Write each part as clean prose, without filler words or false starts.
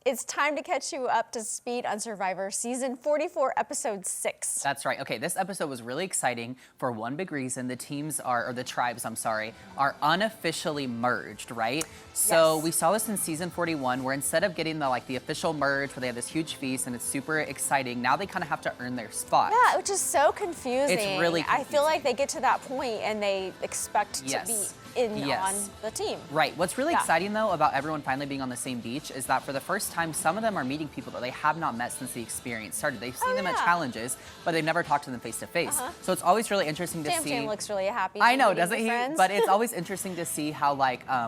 It's time to catch you up to speed on Survivor Season 44, Episode 6. That's right. Okay, this episode was really exciting for one big reason. The teams are, or the tribes, I'm sorry, are unofficially merged, right? So Yes. we saw this in Season 41, where instead of getting the official merge, where they have this huge feast and it's super exciting, now they kind of have to earn their spot. Yeah, which is so confusing. It's really I feel like confusing. they get to that point and they expect to be on the team. Right. What's really Yeah. exciting, though, about everyone finally being on the same beach is that for the first time, some of them are meeting people that they have not met since the experience started. They've seen them at yeah. challenges, but they've never talked to them face to face. So it's always really interesting to see. Jam looks really happy. I know, meeting doesn't new he? friends. But it's always interesting to see how,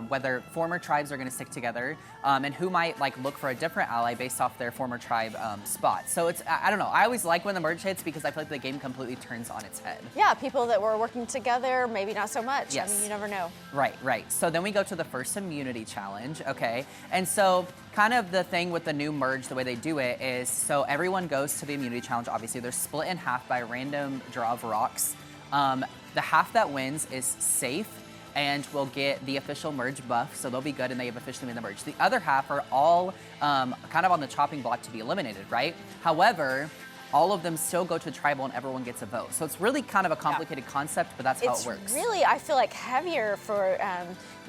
whether former tribes are going to stick together and who might, look for a different ally based off their former tribe spot. So it's, I don't know. I always like when the merge hits because I feel like the game completely turns on its head. Yeah, people that were working together, maybe not so much. Yes. I mean, you never know. Right, right. So then we go to the first immunity challenge, okay? And so kind of the thing with the new merge, the way they do it is, so everyone goes to the immunity challenge, obviously. They're split in half by a random draw of rocks. The half that wins is safe and will get the official merge buff, so they'll be good and they have officially made the merge. The other half are all kind of on the chopping block to be eliminated, right? However, all of them still go to tribal and everyone gets a vote. So it's really kind of a complicated concept, but that's how it works. It's really, I feel like, heavier for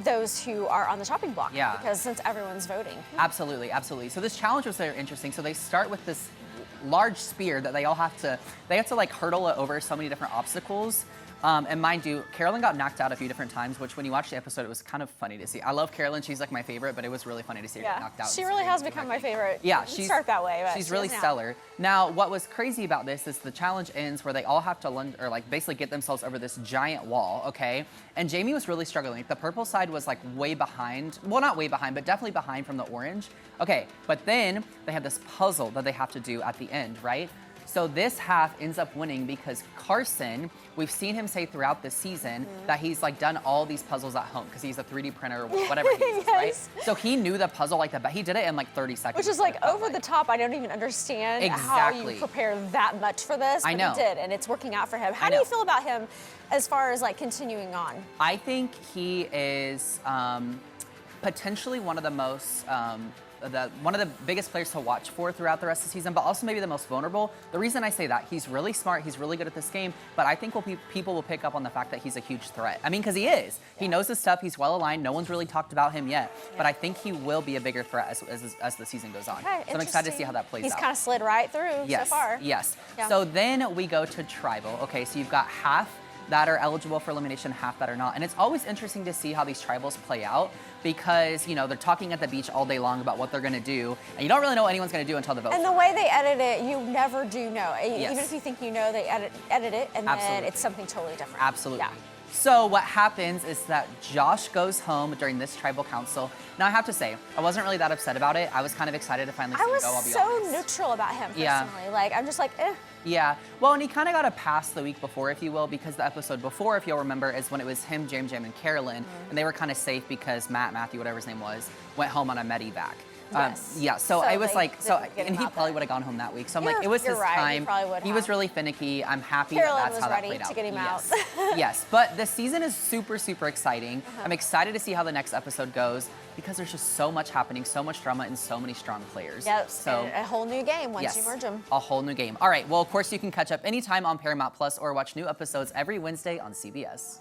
those who are on the chopping block. Yeah. Because since everyone's voting. Absolutely, absolutely. So this challenge was very interesting. So they start with this large spear that they have to hurdle it over so many different obstacles. And mind you, Carolyn got knocked out a few different times, which when you watch the episode, it was kind of funny to see. I love Carolyn, she's like my favorite, but it was really funny to see her get knocked out. She really has become my favorite. Yeah, It didn't start that way, but she's she really is now. stellar. Now, what was crazy about this is the challenge ends where they all have to lunge, or basically get themselves over this giant wall, okay? And Jamie was really struggling. The purple side was way behind. Well, not way behind, but definitely behind from the orange. Okay, but then they have this puzzle that they have to do at the end, right? So this half ends up winning because Carson, we've seen him say throughout the season that he's done all these puzzles at home because he's a 3D printer or whatever he uses, right? So he knew the puzzle like that, but he did it in 30 seconds. Which is over the top. I don't even understand how you prepare that much for this. But I know. he did, and it's working out for him. How do you feel about him as far as continuing on? I think he is potentially one of the most one of the biggest players to watch for throughout the rest of the season, but also maybe the most vulnerable. The reason I say that, he's really smart, he's really good at this game, but I think people will pick up on the fact that he's a huge threat. I mean, because he is. Yeah. He knows his stuff, he's well aligned, no one's really talked about him yet, but I think he will be a bigger threat as the season goes on. Okay, so I'm excited to see how that plays out. He's kind of slid right through so far. Yes. Yeah. So then we go to tribal. Okay, so you've got half that are eligible for elimination, half that are not. And it's always interesting to see how these tribals play out because, they're talking at the beach all day long about what they're gonna do, and you don't really know what anyone's gonna do until the vote. And the way they edit it, you never do know. Even if you think you know, they edit it, and then it's something totally different. Absolutely. Yeah. So what happens is that Josh goes home during this tribal council. Now I have to say, I wasn't really that upset about it. I was kind of excited to finally see him go, I'll be honest. I was so neutral about him personally. I'm just eh. Yeah, well, and he kind of got a pass the week before, if you will, because the episode before, if you'll remember, is when it was him, Jam, and Carolyn, and they were kind of safe because Matthew, whatever his name was, went home on a medevac. Yes. Yeah, so I was and he probably that. would have gone home that week. So I'm it was his right. time. He probably would He was really finicky. I'm happy Carolyn that's was how that ready played out. to get him yes. out. Yes, but the season is super, super exciting. I'm excited to see how the next episode goes because there's just so much happening, so much drama, and so many strong players. Yep, so and a whole new game once you merge them. A whole new game. All right, well, of course, you can catch up anytime on Paramount Plus or watch new episodes every Wednesday on CBS.